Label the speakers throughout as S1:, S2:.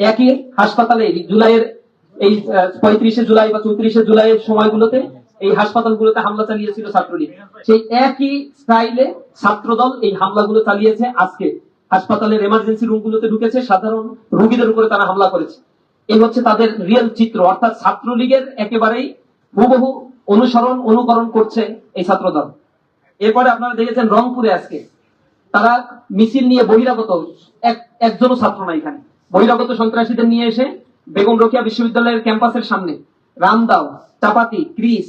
S1: একই হাসপাতালে জুলাইয়ের এই 35শে জুলাই বা 34শে জুলাইয়ের সময়গুলোতে এই হাসপাতালগুলোতে হামলা চালিয়েছিল ছাত্রলীগ। সেই একই স্টাইলে ছাত্রদল এই হামলাগুলো চালিয়েছে আজকে। হাসপাতালের এমার্জেন্সি রুমগুলোতে ঢুকেছে, সাধারণ রোগীদের উপরে তারা হামলা করেছে। এই হচ্ছে তাদের রিয়েল চিত্র, অর্থাৎ ছাত্রলীগের একেবারেই হুবহু অনুকরণ করছে এই ছাত্রদল। এরপরে আপনারা দেখেছেন রংপুরে আজকে তারা মিছিল নিয়ে বহিরাগত একজনও ছাত্র না, এখানে বহিরাগত সন্ত্রাসীদের নিয়ে এসে বেগম রোকেয়া বিশ্ববিদ্যালয়ের ক্যাম্পাসের সামনে রামদাও, চাপাতি, ক্রিস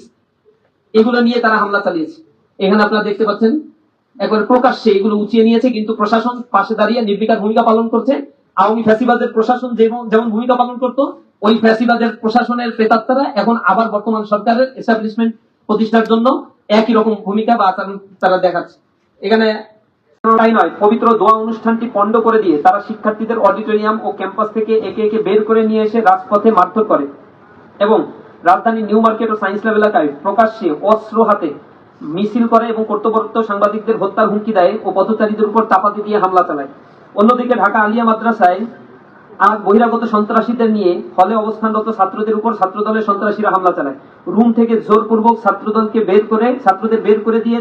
S1: এগুলো নিয়ে তারা হামলা চালিয়েছে। এখানে আপনারা দেখতে পাচ্ছেন একবারে প্রকাশ্যে এগুলো উঁচিয়ে নিয়েছে, কিন্তু প্রশাসন পাশে দাঁড়িয়ে নির্বিকার ভূমিকা পালন করছে। আওয়ামী ফ্যাসিবাদের প্রশাসন যেমন ভূমিকা পালন করতো, ওই ফ্যাসিবাদের প্রশাসনের প্রেতাত্মারা এখন আবার বর্তমান সরকারের এস্টাবলিশমেন্ট প্রতিষ্ঠার জন্য একই রকম ভূমিকা বা আচরণ তারা দেখাচ্ছে। এখানে তাই নয়, পবিত্র দোয়া অনুষ্ঠানটি পণ্ড করে দিয়ে তারা শিক্ষার্থীদের অডিটোরিয়াম ও ক্যাম্পাস থেকে একে একে বের করে নিয়ে এসে রাজপথে মারধর করে এবং রাজধানী নিউ মার্কেট ও সায়েন্স ল্যাব এলাকায় প্রকাশ্যে অস্ত্র হাতে মিছিল করে এবং কর্তব্যরত সাংবাদিকদের হত্যার হুমকি দেয় ও পথচারীদের উপর চাপাতি দিয়ে হামলা চালায়। অন্যদিকে ঢাকা আলিয়া মাদ্রাসায় আর বহিরাগত সন্ত্রাসীদের নিয়ে হলে অবস্থানরত ছাত্রদের উপর ছাত্রদলের সন্ত্রাসীরা হামলা চালায়। রুম থেকে জোরপূর্বক ছাত্রদের বের করে দিয়ে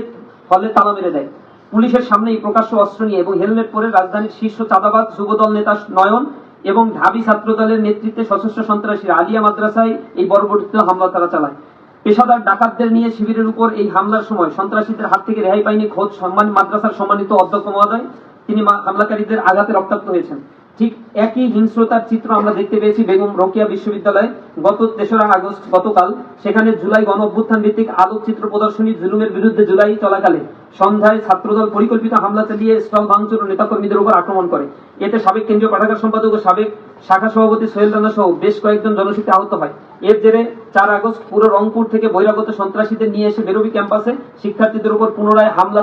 S1: হলে তালা মেরে দেয়। পুলিশের সামনেই প্রকাশ্য অস্ত্র নিয়ে এবং হেলমেট পরে রাজধানীর শীর্ষ চাঁদাবাজ যুবদল নেতা নয়ন এবং ঢাবি ছাত্রদলের নেতৃত্বে সশস্ত্র সন্ত্রাসীরা আলিয়া মাদ্রাসায় এই বর্বরোচিত হামলা তারা চালায়। পেশাদার ডাকাতদের নিয়ে শিবিরের উপর এই হামলার সময় সন্ত্রাসীদের হাত থেকে রেহাই পায়নি খোদ মাদ্রাসার সম্মানিত অধ্যক্ষ মহোদয়, তিনি হামলাকারীদের আঘাতে রক্তাক্ত হয়েছেন। ঠিক একই হিংস্রতার চিত্র আমরা দেখতে পেয়েছি বেগম রোকেয়া বিশ্ববিদ্যালয়ে গত 3রা আগস্ট গতকাল। সেখানে জুলাই গণ অভ্যুত্থান ভিত্তিক আলোকচিত্র প্রদর্শনী জুলুমের বিরুদ্ধে জুলাই চলাকালে সন্ধ্যায় ছাত্রদল পরিকল্পিত হামলা চালিয়ে স্টল ভাঙচুর ও নেতাকর্মীদের উপর আক্রমণ করে। এতে সাবেক কেন্দ্রীয় পাঠাগার সম্পাদক ও সাবেক শাখা সভাপতি সোহেল রানা সহ বেশ কয়েকজন জনশক্তি আহত হয়। এর জেরে 4 আগস্ট পুরো রংপুর থেকে বহিরাগত সন্ত্রাসীদের নিয়ে এসে বেরোবি ক্যাম্পাসে শিক্ষার্থীদের উপর পুনরায় হামলা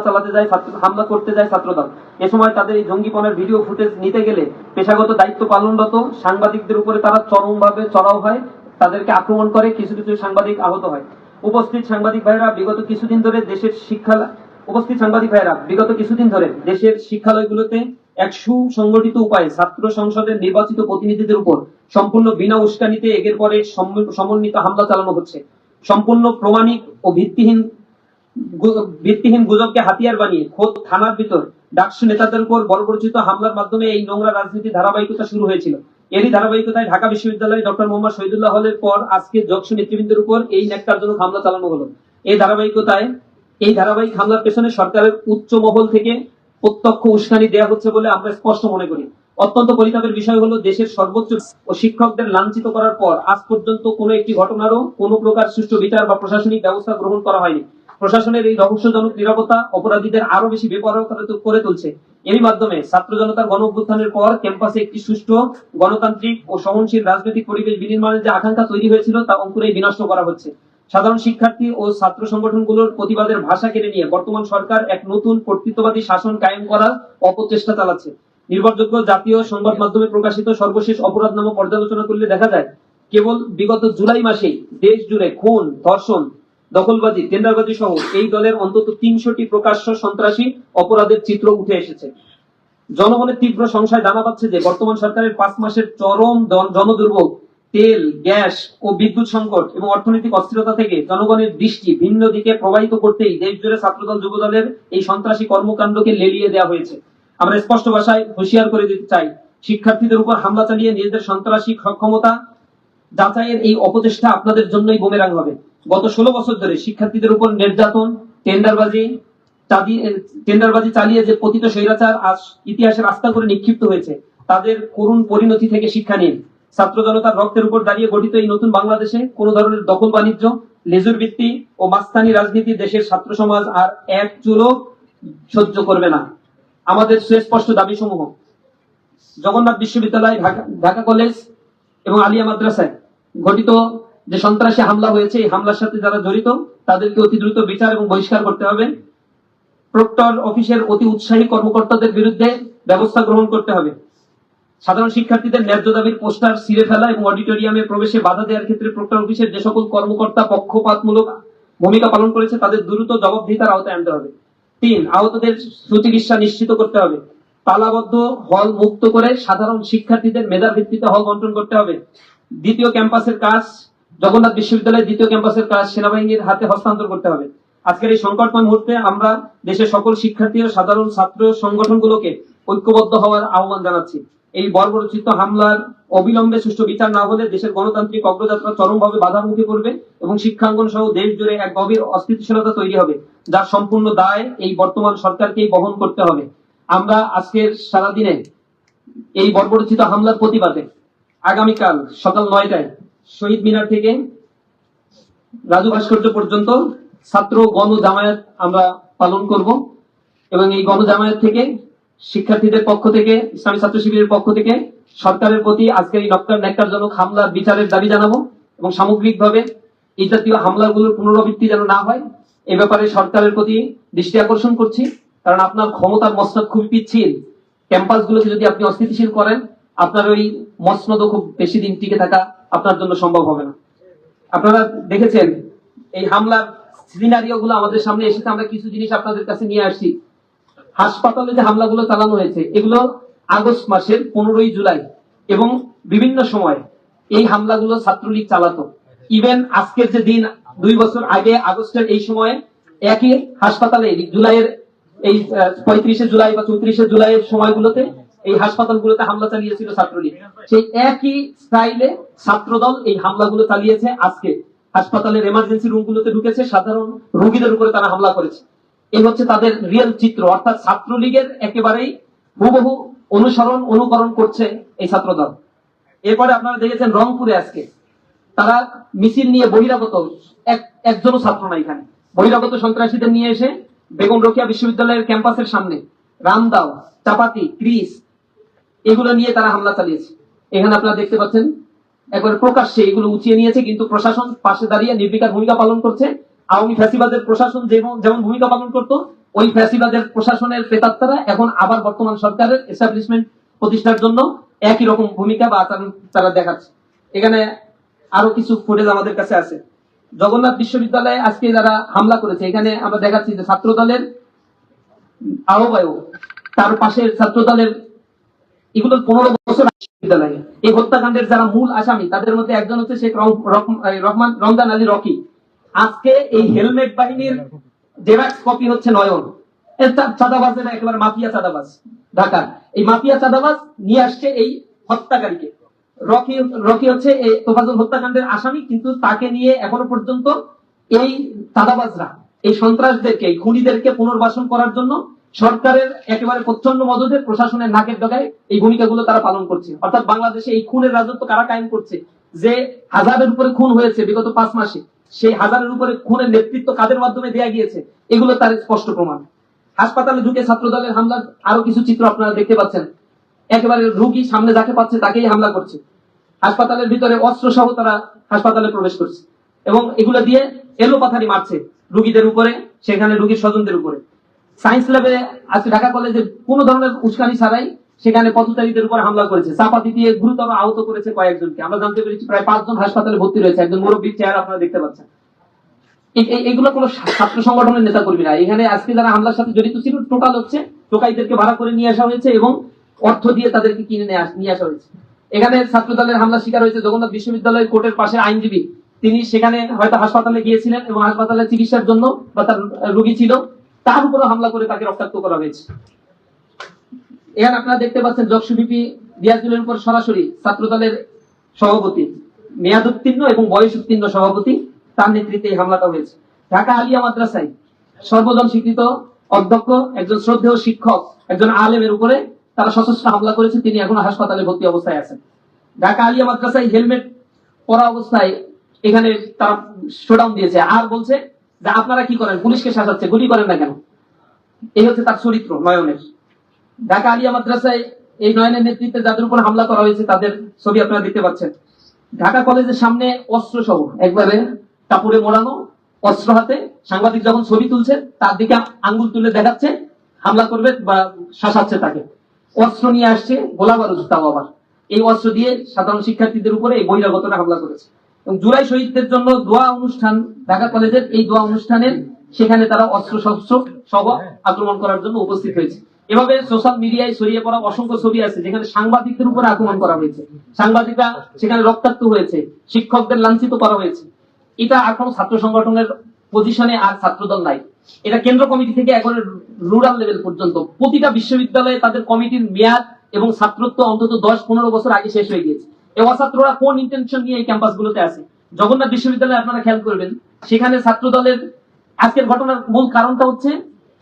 S1: করতে যায় ছাত্রদল। এ সময় তাদের এই জঙ্গিপনের ভিডিও ফুটেজ নিতে গেলে পেশাগত দায়িত্ব পালনরত সাংবাদিকদের উপরে তারা চরমভাবে চড়াও হয়, তাদেরকে আক্রমণ করে, কিছু কিছু সাংবাদিক আহত হয়। উপস্থিত সাংবাদিক ভাইরা বিগত কিছুদিন ধরে দেশের শিক্ষালয়গুলোতে এক সুসংগঠিত উপায়ে ছাত্র সংসদের নির্বাচিত প্রতিনিধিদের উপর সম্পূর্ণ বিনা উস্কানিতে একের পরে সমন্বিত হামলা চালানো হচ্ছে। সম্পূর্ণ প্রমাণিক ও ভিত্তিহীন গুজবকে হাতিয়ার বানিয়ে খোদ থানার ভিতর ডাকসু নেতাদের উপর বর্বরোচিত হামলার মাধ্যমে এই নোংরা রাজনীতি ধারাবাহিকতা শুরু হয়েছিল। এরই ধারাবাহিকতায় ঢাকা বিশ্ববিদ্যালয়ে ডক্টর মোহাম্মদ শহীদুল্লাহ হলের পর আজকে যক্ষু নেতৃবৃন্দের উপর এই ন্যাক্কারজনক হামলা চালানো হলো। এই ধারাবাহিক হামলার পেছনে সরকারের উচ্চ মহল থেকে প্রত্যক্ষ উস্কানি দেওয়া হচ্ছে বলে আমরা স্পষ্ট মনে করি। অত্যন্ত পরিতাপের বিষয় হলো, দেশের সর্বোচ্চ ও শিক্ষকদের লাঞ্ছিত করার পর আজ পর্যন্ত কোনো একটি ঘটনারও কোনো প্রকার সুষ্ঠু বিচার বা প্রশাসনিক ব্যবস্থা গ্রহণ করা হয়নি। প্রশাসনের এই রহস্যজনক নিরাপত্তা অপরাধীদের আরো বেশি বেপরোয়া করে তুলছে। এরই মাধ্যমে ছাত্র জনতার গণ অভ্যুত্থানের পর ক্যাম্পাসে একটি সুষ্ঠু গণতান্ত্রিক ও সহনশীল রাজনৈতিক পরিবেশ বিনির্মাণের যে আকাঙ্ক্ষা তৈরি হয়েছিল তা অঙ্কুরেই বিনষ্ট করা হচ্ছে। সাধারণ শিক্ষার্থী ও ছাত্র সংগঠনগুলোর প্রতিবাদের ভাষা কেড়ে নিয়ে বর্তমান সরকার এক নতুন কর্তৃত্ববাদী শাসন কায়েম করার অপচেষ্টা চালাচ্ছে। নির্ভরযোগ্য জাতীয় সংবাদ মাধ্যমে প্রকাশিত সর্বশেষ অপরাধনামা পর্যালোচনা করলে দেখা যায়, কেবল বিগত জুলাই মাসেই দেশ জুড়ে খুন, ধর্ষণ, দখলবাজি, টেন্ডারবাজি সহ এই দলের অন্তত 300টি প্রকাশ্য সন্ত্রাসী অপরাধের চিত্র উঠে এসেছে। জনগণের তীব্র সংশয় জানা পাচ্ছে যে বর্তমান সরকারের 5 মাসের চরম জনদুর্ভোগ, তেল, গ্যাস ও বিদ্যুৎ সংকট এবং অর্থনৈতিক অস্থিরতা থেকে জনগণের দৃষ্টি ভিন্ন দিকে প্রবাহিত করতেই দেশ জুড়ে ছাত্রদল যুবদলের এই সন্ত্রাসী কর্মকাণ্ডকে লেলিয়ে দেওয়া হয়েছে। আমরা স্পষ্ট ভাষায় হুঁশিয়ার করে দিতে চাই, শিক্ষার্থীদের উপর হামলা চালিয়ে নিজেদের সন্ত্রাসী সক্ষমতা যাচাইয়ের এই অপচেষ্টা আপনাদের জন্যই বুমেরাং হবে। গত 16 বছর ধরে শিক্ষার্থীদের উপর নির্যাতন, টেন্ডারবাজি চালিয়ে যে পতিত স্বৈরাচার আজ ইতিহাসে রাস্তা করে নিক্ষিপ্ত হয়েছে, তাদের করুণ পরিণতি থেকে শিক্ষা নিন। ছাত্র জনতার রক্তের উপর দাঁড়িয়ে গঠিত এই নতুন বাংলাদেশে কোন ধরনের দখল বাণিজ্য, লেজুর ভিত্তি ও মাস্তানি রাজনীতি দেশের ছাত্র সমাজ আর এক চুলও সহ্য করবে না। আমাদের সুস্পষ্ট দাবি সমূহ: জগন্নাথ বিশ্ববিদ্যালয়, ঢাকা কলেজ এবং আলিয়া মাদ্রাসায় ঘটিত যে সন্ত্রাসী হামলা হয়েছে, এই হামলার সাথে যারা জড়িত তাদেরকে অতি দ্রুত বিচার এবং বহিষ্কার করতে হবে। প্রক্টর অফিসের অতি উৎসাহী কর্মকর্তাদের বিরুদ্ধে ব্যবস্থা গ্রহণ করতে হবে। সাধারণ শিক্ষার্থীদের ন্যায্য দাবির পোস্টার ছিঁড়ে ফেলা এবং অডিটোরিয়ামে প্রবেশে বাধা দেওয়ার ক্ষেত্রে প্রক্টর অফিসের যে সকল কর্মকর্তা পক্ষপাতমূলক ভূমিকা পালন করেছে তাদের দ্রুত জবাবদিহিতার আওতায় আনতে হবে। 3, আহতদের সুচিকিৎসা নিশ্চিত করতে হবে। তালাবদ্ধ হল মুক্ত করে সাধারণ শিক্ষার্থীদের মেধার ভিত্তিতে হল বন্টন করতে হবে। দ্বিতীয় ক্যাম্পাসের কাজ, জগন্নাথ বিশ্ববিদ্যালয়ের দ্বিতীয় ক্যাম্পাসের কাজ সেনাবাহিনীর হাতে হস্তান্তর করতে হবে। আজকের এই সংকটময় মুহূর্তে আমরা দেশের সকল শিক্ষার্থী ও সাধারণ ছাত্র সংগঠনগুলোকে ঐক্যবদ্ধ হওয়ার আহ্বান জানাচ্ছি। এই বর্বরোচিত হামলার অবিলম্বে সুষ্ঠু বিচার না হলে দেশের গণতান্ত্রিক অগ্রযাত্রা চরমভাবে বাধার মুখে পড়বে এবং শিক্ষাঙ্গন সহ দেশ জুড়ে এক গভীর অস্থিতিশীলতা তৈরি হবে, যার সম্পূর্ণ দায় এই বর্তমান সরকারকেই বহন করতে হবে। আমরা আজকের সারাদিনে এই বর্বরোচিত হামলার প্রতিবাদে আগামীকাল সকাল 9টায় শহীদ মিনার থেকে রাজু ভাস্কর্য পর্যন্ত ছাত্র গণ জামায়াত আমরা পালন করব এবং এই গণ জামায়াত থেকে শিক্ষার্থীদের পক্ষ থেকে, ইসলামী ছাত্র শিবিরের পক্ষ থেকে সরকারের প্রতি আজকের এই ন্যাক্কারজনক হামলার বিচারের দাবি জানাবো এবং সামগ্রিকভাবে এই জাতীয় হামলাগুলোর পুনরাবৃত্তি যেন না হয় এ ব্যাপারে সরকারের প্রতি দৃষ্টি আকর্ষণ করছি। কারণ আপনার ক্ষমতার মসনদ খুবই পিচ্ছিল, ক্যাম্পাসগুলোকে যদি আপনি অস্থিতিশীল করেন আপনার ওই মসনদও খুব বেশি দিন টিকে থাকা আপনার জন্য সম্ভব হবে না। আপনারা দেখেছেন এই হামলার সিনারিও গুলো আমাদের সামনে এসেছে, আমরা কিছু জিনিস আপনাদের কাছে নিয়ে আসছি। হাসপাতালে যে হামলাগুলো চালানো হয়েছে এগুলো আগস্ট মাসের 15ই জুলাই এবং বিভিন্ন সময় এই হামলাগুলো ছাত্রলীগ চালাতো। ইভেন আজকের যে দিন 2 বছর আগে আগস্টের এই সময়ে একই হাসপাতালে জুলাইয়ের এই 35শে জুলাই বা 34শে জুলাইয়ের সময়গুলোতে এই হাসপাতালগুলোতে হামলা চালিয়েছিল ছাত্রলীগ। সেই একই স্টাইলে ছাত্রদল এই হামলাগুলো চালিয়েছে। আজকে হাসপাতালের এমার্জেন্সি রুমগুলোতে ঢুকেছে, সাধারণ রোগীদের উপরে তারা হামলা করেছে। এই হচ্ছে তাদের রিয়েল চিত্র, অর্থাৎ ছাত্রলীগের একেবারেই হুবহু অনুকরণ করছে এই ছাত্রদল। এরপরে আপনারা দেখেছেন রংপুরে আজকে তারা মিছিল নিয়ে বহিরাগত একজনও ছাত্র না, এখানে বহিরাগত সন্ত্রাসীদের নিয়ে এসে বেগম রোকেয়া বিশ্ববিদ্যালয়ের ক্যাম্পাসের সামনে রামদাও, চাপাতি, ক্রিস এগুলো নিয়ে তারা হামলা চালিয়েছে। এখানে আপনারা দেখতে পাচ্ছেন একবার প্রকাশ্যে এগুলো উঁচিয়ে নিয়েছে, কিন্তু প্রশাসন পাশে দাঁড়িয়ে নির্বিকার ভূমিকা পালন করছে। আওয়ামী ফ্যাসিবাদের প্রশাসন যেমন ভূমিকা পালন করত, ওই ফ্যাসিবাদের প্রশাসনের প্রেতাত্মারা এখন আবার বর্তমান সরকারের এস্টাবলিশমেন্ট প্রতিষ্ঠার জন্য একই রকম ভূমিকা বা আচরণ তারা দেখাচ্ছে। এখানে আরো কিছু ফুটেজ আমাদের কাছে আছে। জগন্নাথ বিশ্ববিদ্যালয়ে আজকে যারা হামলা করেছে, এখানে আমরা দেখাচ্ছি যে ছাত্র দলের আহ্বায়ক, তার পাশে ছাত্র দলের এগুলো 15 বছর বিশ্ববিদ্যালয়ে এই হত্যাকাণ্ডের যারা মূল আসামি তাদের মধ্যে একজন হচ্ছে শেখ রমজান আলী রকি। আজকে এই হেলমেট বাহিনীর জেরাক্স কপি হচ্ছে নয়ন, চাঁদাবাজের একেবারে মাফিয়া চাঁদাবাজ ঢাকা। এই মাফিয়া চাঁদাবাজ নিয়ে আসছে এই হত্যাকারীকে। রকি হচ্ছে এই তোফাজুল হত্যাকাণ্ডের আসামি, কিন্তু তাকে নিয়ে এখনো পর্যন্ত এই চাঁদাবাজরা এই সন্ত্রাসদেরকে, এই খুনিদেরকে পুনর্বাসন করার জন্য সরকারের একেবারে প্রচ্ছন্ন মদদের প্রশাসনের নাকের ডগায় এই ভূমিকাগুলো তারা পালন করছে। অর্থাৎ বাংলাদেশে এই খুনের রাজত্ব কারা কায়েম করছে? যে হাজারের উপরে খুন হয়েছে বিগত 5 মাসে, সেই হাজারের উপরে খুনের নেতৃত্ব কাদের মাধ্যমে দেয়া গিয়েছে এগুলো তার স্পষ্ট প্রমাণ। হাসপাতালে ঢুকে ছাত্রদলের হামলার আরো কিছু চিত্র আপনারা দেখতে পাচ্ছেন। একেবারে রোগী সামনে যাকে পাচ্ছে তাকেই হামলা করছে। হাসপাতালের ভিতরে অস্ত্র সহ তারা হাসপাতালে প্রবেশ করছে এবং এগুলো দিয়ে এলোপাথারি মারছে রোগীদের উপরে, সেখানে রোগীর স্বজনদের উপরে। সায়েন্স ল্যাবে আজকে ঢাকা কলেজে কোনো ধরনের উস্কানি ছাড়াই সেখানে পথচারীদের উপর হামলা করেছে, চাপাতি দিয়ে গুরুতর আহত করেছে কয়েকজনকে। আমরা জানতে পেরেছি প্রায় 5 জন হাসপাতালে ভর্তি রয়েছে। একজন মুরব্বীর চেহারা আপনারা দেখতে পাচ্ছেন। এগুলো কোনো ছাত্র সংগঠনের নেতা কর্মী না, এখানে আজকে যারা হামলার সাথে জড়িত ছিল টোটাল হচ্ছে টোকাইদেরকে ভাড়া করে নিয়ে আসা হয়েছে এবং অর্থ দিয়ে তাদেরকে কিনে নিয়ে আসা হয়েছে। এখানে ছাত্র দলের হামলা শিকার হয়েছে জগন্নাথ বিশ্ববিদ্যালয় কোর্টের পাশের আইনজীবী। তিনি সেখানে হয়তো হাসপাতালে গিয়েছিলেন এবং হাসপাতালে চিকিৎসার জন্য বা তার রোগী ছিল, তার উপরে হামলা করে তাকে রক্তাক্ত করা হয়েছে। এখানে আপনারা দেখতে পাচ্ছেন জকসুবিপি রিয়াজুলের উপর সরাসরি ছাত্র দলের সভাপতি, মেয়াদ উত্তীর্ণ এবং বয়স উত্তীর্ণ সভাপতি, তার নেতৃত্বে এই হামলাটা হয়েছে। ঢাকা আলিয়া মাদ্রাসায় সর্বজন স্বীকৃত অধ্যক্ষ, একজন শ্রদ্ধেয় শিক্ষক, একজন আলেমের উপরে তারা সশস্ত্র হামলা করেছে, তিনি এখনো হাসপাতালে ভর্তি অবস্থায় আছেন। ঢাকা আলিয়া মাদ্রাসায় হেলমেট পরা অবস্থায় এখানে তারা শোডাউন দিয়েছে আর বলছে যে আপনারা কি করেন, পুলিশকে শাসাচ্ছে, গুলি করেন না কেন? এই হচ্ছে তার চরিত্র নয়নের। ঢাকা আলিয়া মাদ্রাসায় এই নয়নের নেতৃত্বে যাদের উপর হামলা করা হয়েছে তাদের ছবি আপনারা দেখতে পাচ্ছেন। ঢাকা কলেজের সামনে অস্ত্র সহ একবারে কাপড়ে মোড়ানো অস্ত্র হাতে সাংবাদিক যখন ছবি তুলছে তার দিকে আঙ্গুল তুলে দেখাচ্ছে হামলা করবে বা শাসাচ্ছে তাকে। অস্ত্র নিয়ে আসছে, গোলা বারুদ, তাও আবার এই অস্ত্র দিয়ে সাধারণ শিক্ষার্থীদের উপরে এই বহিরাগতরা হামলা করেছে। এবং জুলাই শহীদদের জন্য দোয়া অনুষ্ঠান ঢাকা কলেজের এই দোয়া অনুষ্ঠানের সেখানে তারা অস্ত্র শস্ত্র সহ আক্রমণ করার জন্য উপস্থিত হয়েছে। এভাবে সোশ্যাল মিডিয়ায় ছড়িয়ে পড়া অসংখ্য ছবি আছে যেখানে সাংবাদিকদের উপরে আক্রমণ করা হয়েছে, সাংবাদিকরা সেখানে রক্তাক্ত হয়েছে, শিক্ষকদের লাঞ্ছিত করা হয়েছে। এটা আর কোনো ছাত্র সংগঠনের পজিশনে আর ছাত্রদল নাই। এটা কেন্দ্র কমিটি থেকে এখন রুরাল লেভেল পর্যন্ত প্রতিটা বিশ্ববিদ্যালয়ে তাদের কমিটির মেয়াদ এবং ছাত্রত্ব অন্তত 10-15 বছর আগে শেষ হয়ে গিয়েছে। এই অছাত্ররা কোন ইন্টেনশন নিয়ে এই ক্যাম্পাসগুলোতে আছে? জগন্নাথ বিশ্ববিদ্যালয়ে আপনারা খেয়াল করবেন, সেখানে ছাত্র দলের আজকের ঘটনার মূল কারণটা হচ্ছে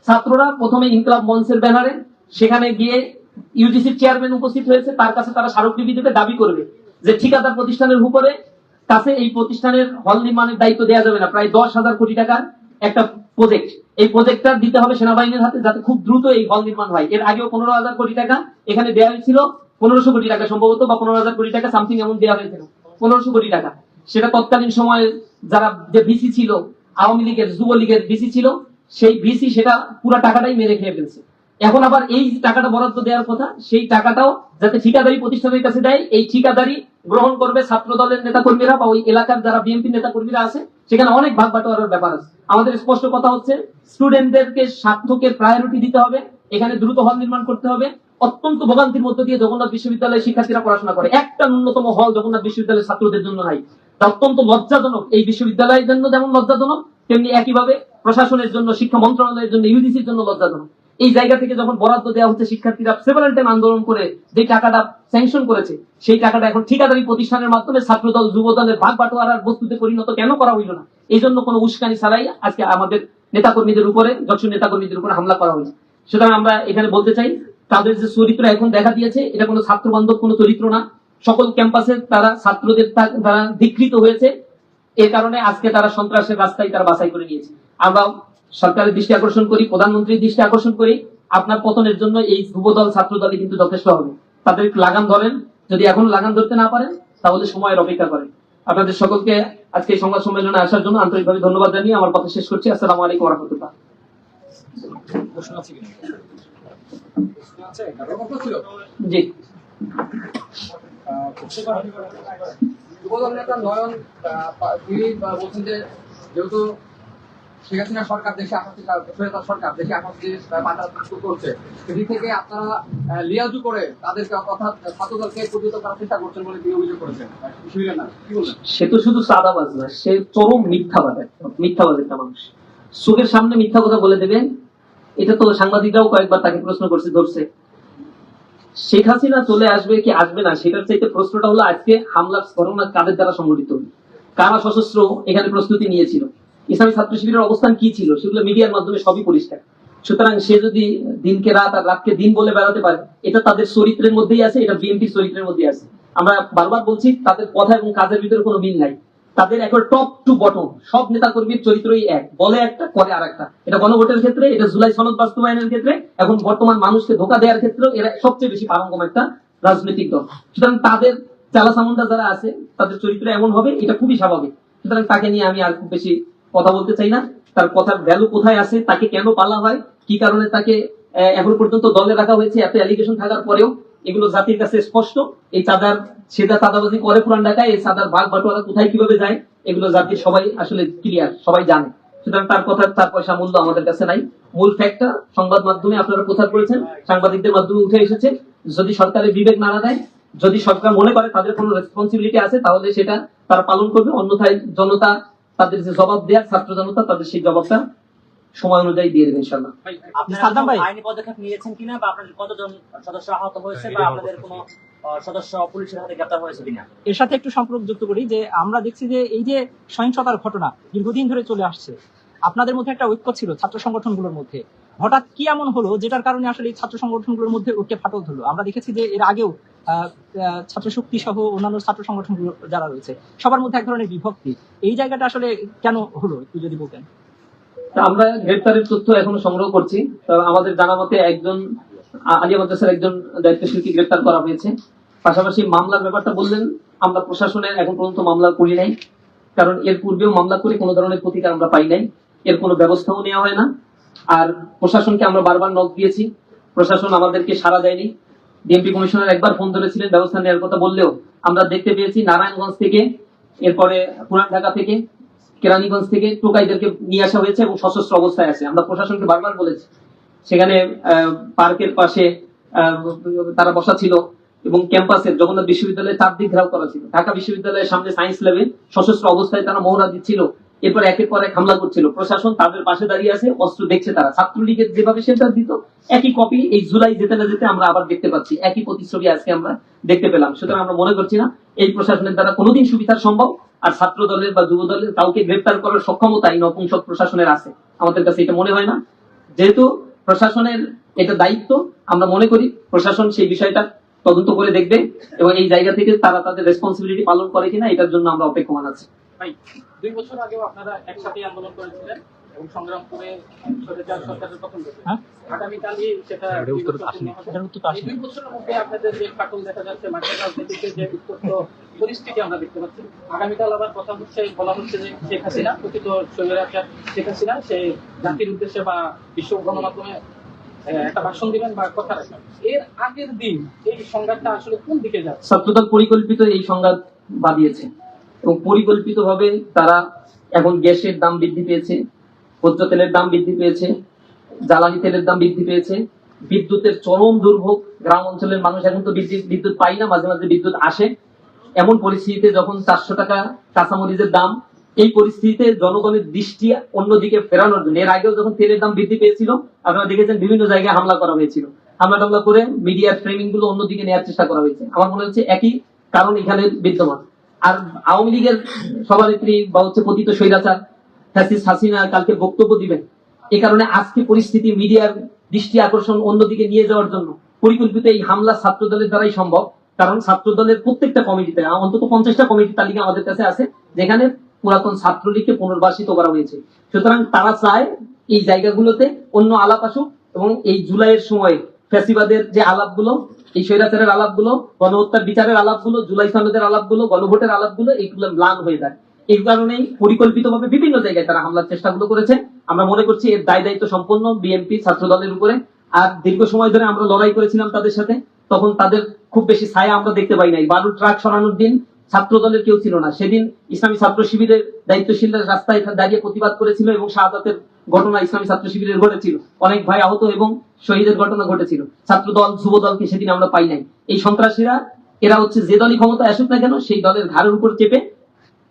S1: ছাত্ররা প্রথমে ইনকলাব মঞ্চের ব্যানারে সেখানে গিয়ে ইউজিসির চেয়ারম্যান উপস্থিত হয়েছে, তার কাছে তারা স্মারকলিপি দেবে, দাবি করবে যে ঠিকাদার প্রতিষ্ঠানের উপরে কাছে এই প্রতিষ্ঠানের হল নির্মাণের দায়িত্ব দেওয়া যাবে না। প্রায় 10,000 কোটি টাকার একটা প্রজেক্ট, এই প্রজেক্টটা দিতে হবে সেনাবাহিনীর হাতে যাতে খুব দ্রুত এই হল নির্মাণ হয়। এর আগেও 15,000 কোটি টাকা এখানে দেওয়া হয়েছিল, 1500 কোটি টাকা সম্ভবত, বা 15,000 কোটি টাকা সামথিং এমন দেওয়া হয়েছিল, 1500 কোটি টাকা। সেটা তৎকালীন সময়ে যারা যে ভিসি ছিল, আওয়ামী লীগের যুবলীগের ভিসি ছিল, সেই ভিসি সেটা পুরো টাকাটাই মেরে খেয়ে ফেলছে। এখন আবার এই টাকাটা বরাদ্দ দেওয়ার কথা, সেই টাকাটাও যাতে ঠিকাদারি প্রতিষ্ঠানের কাছে দেয়, এই ঠিকাদারি গ্রহণ করবে ছাত্র দলের নেতা কর্মীরা বা ওই এলাকার যারা বিএনপি নেতা কর্মীরা আছে, সেখানে অনেক ভাগ বাটোয়ারার ব্যাপার আছে। আমাদের স্পষ্ট কথা হচ্ছে স্টুডেন্টদেরকে স্বার্থকে প্রায়োরিটি দিতে হবে, এখানে দ্রুত হল নির্মাণ করতে হবে। অত্যন্ত ভোগান্তির মধ্য দিয়ে জগন্নাথ বিশ্ববিদ্যালয়ের শিক্ষার্থীরা পড়াশোনা করে, একটা ন্যূনতম হল জগন্নাথ বিশ্ববিদ্যালয়ের ছাত্রদের জন্য নাই। তা অত্যন্ত লজ্জাজনক, এই বিশ্ববিদ্যালয়ের জন্য যেমন লজ্জাজনক, তেমনি একইভাবে প্রশাসনের জন্য, শিক্ষা মন্ত্রণালয়ের জন্য, ইউজিসির জন্য লজ্জাজনক। এই জায়গা থেকে যখন বরাদ্দ দেওয়া হচ্ছে, শিক্ষার্থীরা সেভারাল টাইম আন্দোলন করে যে টাকাটা স্যাংশন করেছে, সেই টাকাটা এখন ঠিকাদারি প্রতিষ্ঠানের মাধ্যমে ছাত্রদল যুবদলের ভাগ বাটোয়ারার বস্তুতে পরিণত কেন করা হইল না? এই জন্য কোনো উস্কানি ছাড়াই আজকে আমাদের নেতাকর্মীদের উপরে, যশোর নেতাকর্মীদের উপরে হামলা করা হয়েছে। সুতরাং আমরা এখানে বলতে চাই, তাদের যে চরিত্র এখন দেখা দিয়েছে, এটা কোনো ছাত্র বান্ধব কোনো চরিত্র না। সকল ক্যাম্পাসে তারা ছাত্রদের তারা ধিকৃত হয়েছে, এর কারণে আজকে তারা সন্ত্রাসের রাস্তায় তারা বাছাই করে নিয়েছে। আমরা সরকারের দৃষ্টি আকর্ষণ করি, প্রধানমন্ত্রীর দৃষ্টি আকর্ষণ করি, আপনার পতনের জন্য এই যুবদল ছাত্রদলই কিন্তু যথেষ্ট হবে। তাদের লাগাম ধরেন, যদি এখন লাগাম ধরতে না পারেন তাহলে সময়ের অপেক্ষা করেন। আপনাদের সকলকে আজকে এই সংবাদ সম্মেলনে আসার জন্য আন্তরিকভাবে ধন্যবাদ জানিয়ে আমার কথা শেষ করছি। আসসালামু আলাইকুম ওয়া রাহমাতুল্লাহ। জি,
S2: যুবদল নেতা নয়ন বলছেন যে যেহেতু শেখ হাসিনা সরকার দেশে সরকার দেশে আপাতত করছে, সেদিক থেকে আপনারা লিয়াজু করে তাদেরকে অর্থাৎ ছাত্রদলকে পরিচিত করার চেষ্টা করছেন বলে তিনি অভিযোগ করেছেন।
S1: সে তো শুধু সাদাবাজ না, সে চরম মিথ্যাবাদ, মিথ্যাবাদ একটা মানুষ। চোখের সামনে মিথ্যা কথা বলে দেবে, এটা তো সাংবাদিকরাও কয়েকবার তাকে প্রশ্ন করছে, ধরছে। শেখ হাসিনা চলে আসবে কি আসবে না সেটার চাইতে প্রশ্নটা হলো আজকে হামলার ঘটনা কাদের দ্বারা সংঘটিত, কারা সশস্ত্র এখানে প্রস্তুতি নিয়েছিল, ইসলামী ছাত্র শিবিরের অবস্থান কি ছিল, সেগুলো মিডিয়ার মাধ্যমে সবই পরিষ্কার। সুতরাং সে যদি দিনকে রাত আর রাতকে দিন বলে বেড়াতে পারে, এটা তাদের চরিত্রের মধ্যেই আছে, এটা বিএনপির চরিত্রের মধ্যেই আছে। আমরা বারবার বলছি, তাদের কথা এবং কাজের ভিতরে কোনো মিল নাই। তাদের একবার টপ টু বটম সব নেতা কর্মীর চরিত্রই এক, বলে একটা করে আর একটা। এটা গণভোটের ক্ষেত্রে, এটা জুলাই সনদ বাস্তবায়নের ক্ষেত্রে, এখন বর্তমান মানুষকে ধোকা দেওয়ার ক্ষেত্রে এরা সবচেয়ে বেশি পারঙ্গম একটা রাজনৈতিক দল। সুতরাং তাদের চালাচামুন্ডা যারা আছে তাদের চরিত্র এমন হবে, এটা খুবই স্বাভাবিক। সুতরাং তাকে নিয়ে আমি আর খুব বেশি কথা বলতে চাই না। তার কথার ভ্যালু কোথায় আছে, তাকে কেন পালা হয়, কি কারণে তাকে এখন পর্যন্ত দলে রাখা হয়েছে, এত অ্যালিগেশন থাকার পরেও এগুলো জাতির কাছে স্পষ্ট। এই চাঁদার সেটা চাঁদাবাজি করে পুরান ঢাকায়, এই চাঁদার ভাগ বাটোয়ারা কোথায় কিভাবে যায়, এগুলো জাতির সবাই আসলে ক্লিয়ার, সবাই জানে। সুতরাং তার কথা, তার পয়সা মূল্য আমাদের কাছে নাই। মূল ফ্যাক্টটা সংবাদ মাধ্যমে আপনারা প্রচার করেছেন, সাংবাদিকদের মাধ্যমে উঠে এসেছে। যদি সরকারের বিবেক নাড়া দেয়, যদি সরকার মনে করে তাদের কোনো রেসপন্সিবিলিটি আছে, তাহলে সেটা তারা পালন করবে। অন্যথায় জনতা তাদের যে জবাব দেওয়ার, ছাত্র জনতা তাদের সেই জবাবটা সময় অনুযায়ী দিয়ে দেবে ইনশাআল্লাহ।
S3: আইনি পদক্ষেপ নিয়েছেন কিনা, বা আপনাদের কতজন সদস্য আহত হয়েছে, বা আপনাদের কোনো সদস্য পুলিশের হাতে গ্রেপ্তার হয়েছে কিনা?
S4: এর সাথে একটু সম্পর্ক যুক্ত করি যে আমরা দেখছি যে এই যে সহিংসতার ঘটনা দীর্ঘদিন ধরে চলে আসছে, আপনাদের মধ্যে একটা ঐক্য ছিল ছাত্র সংগঠনগুলোর মধ্যে, হঠাৎ কি এমন হলো যেটার কারণে আসলে এই ছাত্র সংগঠনগুলোর মধ্যে ঐক্যে ফাটল ধরলো? আমরা দেখেছি যে এর আগেও ছাত্র শক্তি সহ অন্যান্য ছাত্র সংগঠনগুলো যারা রয়েছে সবার মধ্যে এক ধরনের বিভক্তি, এই জায়গাটা আসলে কেন হলো একটু যদি বলতেন।
S1: আমরা গ্রেপ্তারের তথ্য এখনো সংগ্রহ করছি। আমাদের জানা মতে একজন আলিয়া মাদ্রাসার একজন দায়িত্বশীলকে গ্রেপ্তার করা হয়েছে। পাশাপাশি মামলার ব্যাপারটা বললেন, আমরা প্রশাসনের এখন পর্যন্ত মামলা করি নাই, কারণ এর পূর্বেও মামলা করে কোনো ধরনের প্রতিকার আমরা পাই নাই, এর কোনো ব্যবস্থাও নেওয়া হয় না। আর প্রশাসনকে আমরা বারবার নক দিয়েছি, প্রশাসন আমাদেরকে সাড়া দেয়নি। ডিএমপি কমিশনার একবার ফোন ধরেছিলেন ব্যবস্থা নেওয়ার কথা বললেও আমরা দেখতে পেয়েছি নারায়ণগঞ্জ থেকে, এরপরে পুরান ঢাকা থেকে, কেরানীগঞ্জ থেকে টোকাইদেরকে নিয়ে আসা হয়েছে এবং সশস্ত্র অবস্থায় আছে। আমরা প্রশাসনকে বারবার বলেছি সেখানে পার্কের পাশে আহ, তারা বসা ছিল এবং ক্যাম্পাসের জগন্নাথ বিশ্ববিদ্যালয়ের চারদিক ঘেরাও করা ছিল। ঢাকা বিশ্ববিদ্যালয়ের সামনে সায়েন্স ল্যাবে সশস্ত্র অবস্থায় তারা মহড়া দিচ্ছিল, এরপর একের পর এক হামলা করছিল। প্রশাসন তাদের পাশে দাঁড়িয়ে আছে, অস্ত্র দেখছে তারা। ছাত্রলীগের যেভাবে সেটা দিত একই কপি এই জুলাই যেতে না যেতে আমরা আবার দেখতে পাচ্ছি, একই প্রতিচ্ছবি আজকে আমরা দেখতে পেলাম। সুতরাং আমরা মনে করছি না এই প্রশাসনের দ্বারা কোনোদিন সুবিধা সম্ভব। আর ছাত্র দলের বা যুব দলের কাউকে গ্রেপ্তার করার সক্ষমতা এই নপুংসক প্রশাসনের আছে, আমাদের কাছে এটা মনে হয় না। যেহেতু প্রশাসনের এটা দায়িত্ব, আমরা মনে করি প্রশাসন সেই বিষয়টা তদন্ত করে দেখবে এবং এই জায়গা থেকে তারা তাদের রেসপন্সিবিলিটি পালন করে কিনা এটার জন্য আমরা অপেক্ষমান আছি।
S5: ভাই 2 বছর আগেও আপনারা একসাথে আন্দোলন করেছিলেন এবং সংগ্রাম করে স্বৈরাচার সরকারের পতন ঘটেছে।
S4: হ্যাঁ।
S5: আগামীকালই সেটা
S4: এটার উত্তর তো
S5: 2 বছর
S4: আসেনি।
S5: পূর্ণ হবে।
S4: এটার উত্তর তো
S5: এই
S4: আসেনি।
S5: 2 বছরের মধ্যে আপনাদের যে ফাটল দেখা যাচ্ছে, মাঠের রাজনীতিতে যে উত্তপ্ত পরিস্থিতি আমরা দেখতে পাচ্ছি, আগামীকাল আবার কথা হচ্ছে, বলা হচ্ছে যে শেখ হাসিনা, প্রকৃত স্বৈরাচার শেখ হাসিনা সে জাতির উদ্দেশ্যে বা বিশ্ব গণমাধ্যমে একটা ভাষণ দিবেন বা কথা রাখবেন। এর আগের দিন এই সংঘাতটা আসলে কোন দিকে যাচ্ছে?
S1: ছাত্রদল পরিকল্পিত এই সংঘাত বাঁধিয়েছে এবং পরিকল্পিত ভাবে তারা এখন গ্যাসের দাম বৃদ্ধি পেয়েছে, ভোজ্য তেলের দাম বৃদ্ধি পেয়েছে, জ্বালানি তেলের দাম বৃদ্ধি পেয়েছে, বিদ্যুতের চরম দুর্ভোগ। গ্রাম অঞ্চলের মানুষ এখন তো বিদ্যুৎ পাই না, মাঝে মাঝে বিদ্যুৎ আসে। এমন পরিস্থিতিতে যখন 400 টাকা কাঁচামরিচের দাম, এই পরিস্থিতিতে জনগণের দৃষ্টি অন্যদিকে ফেরানোর জন্য এর আগেও যখন তেলের দাম বৃদ্ধি পেয়েছিল আপনারা দেখেছেন বিভিন্ন জায়গায় হামলা করা হয়েছিল, হামলা টামলা করে মিডিয়ার ফ্রেমিং গুলো অন্যদিকে নেওয়ার চেষ্টা করা হয়েছে। আমার মনে হচ্ছে একই কারণ এখানে বিদ্যমান। আর আওয়ামী লীগের সভানেত্রী বা পতিত স্বৈরাচার ফ্যাসিস্ট হাসিনা কালকে বক্তব্য দিবেন, এই কারণে আজকে পরিস্থিতি মিডিয়ার দৃষ্টি আকর্ষণ অন্যদিকে নিয়ে যাওয়ার জন্য পরিকল্পিত এই হামলা ছাত্র দলের দ্বারাই সম্ভব। কারণ ছাত্র দলের প্রত্যেকটা কমিটিতে অন্তত 50টা কমিটির তালিকা আমাদের কাছে আছে যেখানে পুরাতন ছাত্রলীগকে পুনর্বাসিত করা হয়েছে। সুতরাং তারা চায় এই জায়গাগুলোতে অন্য আলাপ আসুক এবং এই জুলাইয়ের সময় ফ্যাসিবাদের যে আলাপগুলো, এই স্বৈরাচারের আলাপগুলো, গণহত্যার বিচারের আলাপগুলো, জুলাই সনদের আলাপগুলো, গণভোটের আলাপগুলো, এইগুলো ম্লান হয়ে যায়। এই কারণেই পরিকল্পিতভাবে বিভিন্ন জায়গায় তারা হামলার চেষ্টাগুলো করেছে। আমরা মনে করছি এর দায় দায়িত্ব সম্পন্ন বিএনপি ছাত্র দলের উপরে। আর দীর্ঘ সময় ধরে আমরা লড়াই করেছিলাম তাদের সাথে, তখন তাদের খুব বেশি ছায়া আমরা দেখতে পাই নাই। বালুর ট্রাক সরানোর দিন ছাত্র দলের কেউ ছিল না, সেদিন ইসলামী ছাত্র শিবিরের দায়িত্বশীলরা রাস্তায় দাঁড়িয়ে প্রতিবাদ করেছিল এবং শাহাদাতের ঘটনা ইসলামী ছাত্র শিবিরের ঘটেছিল, অনেক ভাই আহত এবং শহীদের ঘটনা ঘটেছিল। ছাত্র দল যুব দলকে সেদিন আমরা পাই নাই। এই সন্ত্রাসীরা এরা হচ্ছে যে দলই ক্ষমতা আসুক না কেন সেই দলের ঘাড়ের উপর চেপে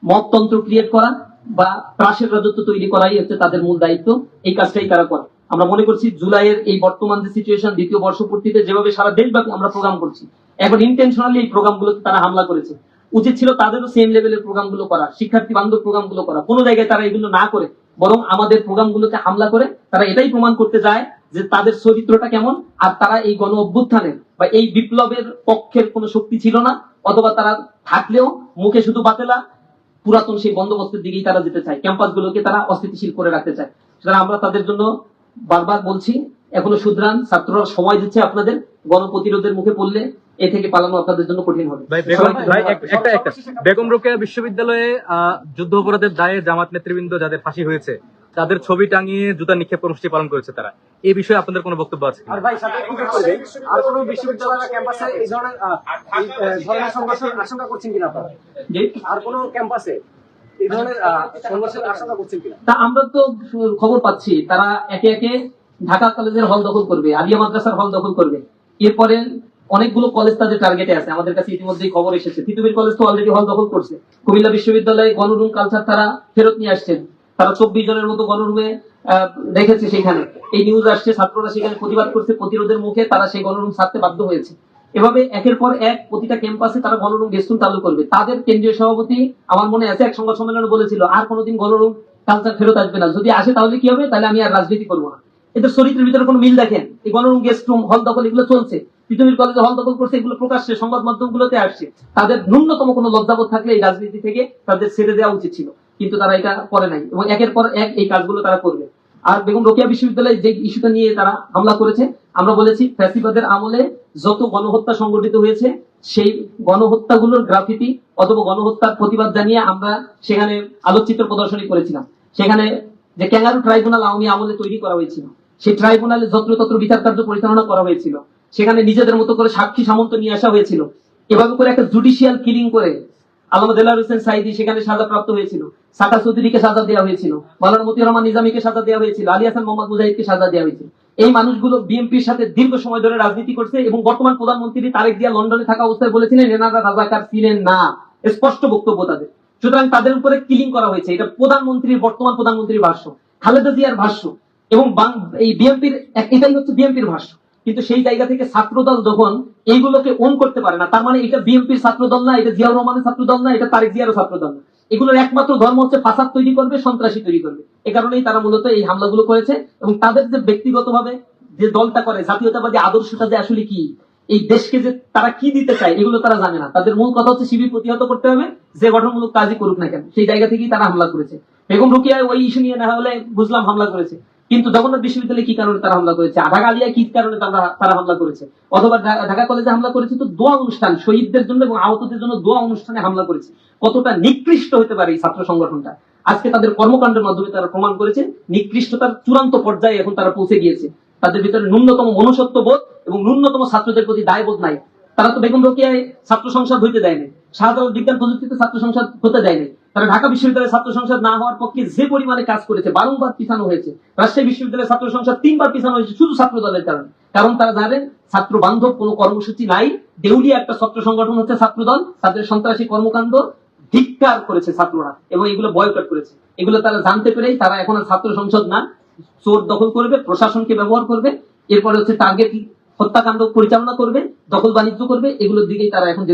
S1: মততন্ত্র ক্রিয়েট করা বা ত্রাসের রাজত্ব তৈরি করাই হচ্ছে তাদের মূল দায়িত্ব। এই কাজটাই তারা করে। আমরা মনে করছি জুলাইয়ের এই বর্তমান যে সিচুয়েশন, দ্বিতীয় বর্ষপূর্তিতে যেভাবে সারা দেশব্যাপী আমরা প্রোগ্রাম করছি, এখন ইন্টেনশনালি এই প্রোগ্রামগুলোতে তারা হামলা করেছে। উচিত ছিল তাদেরও সেম লেভেলের প্রোগ্রামগুলো করা, শিক্ষার্থী বান্ধব প্রোগ্রামগুলো করা। কোনো জায়গায় তারা এগুলো না করে বরং আমাদের প্রোগ্রামগুলোতে হামলা করে তারা এটাই প্রমাণ করতে যায় যে তাদের চরিত্রটা কেমন, আর তারা এই গণ অভ্যুত্থানের বা এই বিপ্লবের পক্ষের কোনো শক্তি ছিল না, অথবা তারা থাকলেও মুখে শুধু বাতেলা পুরাতন সেই বন্দোবস্তের দিকেই তারা যেতে চায়, ক্যাম্পাসগুলোকে তারা অস্থিতিশীল করে রাখতে চায়। সুতরাং আমরা তাদের জন্য বারবার বলছি এখনো শুধরান, ছাত্ররা সময় দিচ্ছে আপনাদের। গণপ্রতিরোধের মুখে পড়লে এ থেকে পালানো আপনাদের জন্য কঠিন হবে।
S6: বেগম রোকেয়া বিশ্ববিদ্যালয়ে যুদ্ধ অপরাধের দায়ে জামাত নেতৃবৃন্দ যাদের ফাঁসি হয়েছে তাদের ছবি টাঙিয়ে জুতা নিক্ষেপ কর্মসূচি পালন করেছে তারা, এই বিষয়ে আপনাদের কোনো বক্তব্য আছে?
S7: আর ভাই সাথে একটু করবে আর কোনো বিশ্ববিদ্যালয় বা ক্যাম্পাসে এই ধরনের সংঘর্ষের আশঙ্কা করছেন কিনা আপনারা?
S1: যে
S7: আর কোনো ক্যাম্পাসে এই ধরনের সংঘর্ষের আশঙ্কা করছেন কিনা?
S1: তা আমরা তো খবর পাচ্ছি তারা একে একে ঢাকা কলেজের হল দখল করবে, আলিয়া মাদ্রাসার হল দখল করবে, এরপরে অনেকগুলো কলেজ তাদের টার্গেটে আছে। আমাদের কাছে ইতিমধ্যেই খবর এসেছে তিতুমির কলেজ তো অলরেডি হল দখল করছে। কুমিল্লা বিশ্ববিদ্যালয়ে গণরুম কালচার তারা ফেরত নিয়ে আসছেন, তারা 24 জনের মতো গণরুমে রেখেছে। সেখানে এই নিউজ আসছে, ছাত্ররা সেখানে প্রতিবাদ করছে, প্রতিরোধের মুখে তারা সেই গণরুম ছাড়তে বাধ্য হয়েছে। এভাবে একের পর এক প্রতিটা ক্যাম্পাসে তারা গণরুম গেস্টুন চালু করবে। তাদের কেন্দ্রীয় সভাপতি আমার মনে আছে এক সংবাদ সম্মেলনে বলেছিল আর কোনোদিন গণরুম কালচার ফেরত আসবে না, যদি আসে তাহলে কি হবে, তাহলে আমি আর রাজনীতি করবো না। এদের চরিত্রের ভিতরে কোনো মিল দেখেন? এই গণরুম গেস্ট রুম হল দখল এগুলো চলছে, তিতুমির কলেজে হল দখল করছে, এগুলো প্রকাশ্যে সংবাদ মাধ্যমগুলোতে আসছে। তাদের ন্যূনতম কোনো লজ্জাবোধ থাকলে এই রাজনীতি থেকে তাদের ছেড়ে দেওয়া উচিত ছিল, কিন্তু তারা এটা করে নাই এবং একের পর এক এই কাজগুলো তারা করবে। আর বেগম রোকেয়া বিশ্ববিদ্যালয়ে যে ইস্যুটা নিয়ে তারা হামলা করেছে, আমরা বলেছি ফ্যাসিবাদের আমলে যত গণহত্যা সংগঠিত হয়েছে সেই গণহত্যাগুলোর গ্রাফিতি অথবা গণহত্যার প্রতিবাদ জানিয়ে আমরা সেখানে আলোকচিত্র প্রদর্শনী করেছিলাম। সেখানে যে ক্যাঙ্গারু ট্রাইব্যুনাল আওয়ামী আমলে তৈরি করা হয়েছিল, সেই ট্রাইব্যুনালে যত্রতত্র বিচার কার্য পরিচালনা করা হয়েছিল, সেখানে নিজেদের মতো করে সাক্ষী সামন্ত নিয়ে আসা হয়েছিল। এভাবে করে একটা জুডিশিয়াল কিলিং করে আল্লামা দেলাওয়ার হোসেন সাঈদী সেখানে সাজা প্রাপ্ত হয়েছিল, সাকা চৌধুরীকে সাজা দেওয়া হয়েছিল, মাওলানা মতিউর রহমান নিজামীকে সাজা দেওয়া হয়েছিল, আলী হাসান মোহাম্মদ মুজাহিদকে সাজা দেওয়া হয়েছিল। এই মানুষগুলো বিএনপির সাথে দীর্ঘ সময় ধরে রাজনীতি করছে এবং বর্তমান প্রধানমন্ত্রী তারেক জিয়া লন্ডনে থাকা অবস্থায় বলেছিলেন এনারা রাজাকার ছিলেন না, স্পষ্ট বক্তব্য তাদের। সুতরাং তাদের উপরে কিলিং করা হয়েছে, এটা বর্তমান প্রধানমন্ত্রীর ভাষ্য, খালেদা জিয়ার ভাষ্য এবং এই বিএনপির এটাই হচ্ছে বিএনপির ভাষ্য। কিন্তু সেই জায়গা থেকে ছাত্রদল যখন এইগুলোকে ওন করতে পারে না, তার মানে এটা বিএনপির ছাত্রদল না, এটা জিয়াউর রহমানের ছাত্রদল না, এটা তারেক জিয়ারও ছাত্রদল না। এগুলোর একমাত্র ধর্ম হচ্ছে ফাসাদ তৈরি করবে, সন্ত্রাসী তৈরি করবে। এ কারণেই তারা মূলত এই হামলাগুলো করেছে। এবং তাদের যে ব্যক্তিগতভাবে যে দলটা করে, জাতীয়তাবাদী আদর্শটা যে আসলে কি, এই দেশকে যে তারা কি দিতে চায় এগুলো তারা জানে না। তাদের মূল কথা হচ্ছে শিবির প্রতিহত করতে হবে, যে গঠনমূলক কাজই করুক না কেন। সেই জায়গা থেকেই তারা হামলা করেছে। বেগম রোকেয়ায় ওই ইস্যু নিয়ে না হলে বুঝলাম হামলা করেছে, কিন্তু জগন্নাথ বিশ্ববিদ্যালয়ে কি কারণে তারা হামলা করেছে, ঢাকা আলিয়ায় কি কারণে তারা হামলা করেছে, অথবা ঢাকা কলেজে হামলা করেছে তো দোয়া অনুষ্ঠান, শহীদদের জন্য এবং আহতদের জন্য দোয়া অনুষ্ঠানে হামলা করেছে। কতটা নিকৃষ্ট হতে পারে এই ছাত্র সংগঠনটা, আজকে তাদের কর্মকাণ্ডের মাধ্যমে তারা প্রমাণ করেছে নিকৃষ্টতার চূড়ান্ত পর্যায়ে এখন তারা পৌঁছে গিয়েছে। তাদের ভিতরে ন্যূনতম মনুষ্যত্ববোধ এবং ন্যূনতম ছাত্রদের প্রতি দায়বোধ নাই। তারা তো বেগম রোকেয়ায় ছাত্র সংসদ হইতে দেয় নাই, শাহজালাল বিজ্ঞান প্রযুক্তিতে ছাত্র সংসদ হতে দেয় নাই। তারা ঢাকা বিশ্ববিদ্যালয়ের ছাত্র সংসদ না হওয়ার পক্ষে যে পরিমাণে কাজ করেছে, বারংবার পিছানো হয়েছে। রাজশাহী বিশ্ববিদ্যালয়ের ছাত্র সংসদ 3 বার পিছানো হয়েছে শুধু ছাত্র দলের কারণে। কারণ তারা জানেন ছাত্র বান্ধব কোনো কর্মসূচি নাই, দেউলিয়া একটা ছাত্র সংগঠন হচ্ছে ছাত্র দল। তাদের সন্ত্রাসী কর্মকাণ্ড ধিক্কার করেছে ছাত্ররা এবং এগুলো বয়কট করেছে। এগুলো তারা জানতে পেরেই তারা এখন আর ছাত্র সংসদ না, চোর দখল করবে, প্রশাসনকে ব্যবহার করবে, এরপরে হচ্ছে টার্গেট হত্যাকাণ্ড পরিচালনা করবে, দখল বাণিজ্য করবে, এগুলোর দিকেই তারা এখন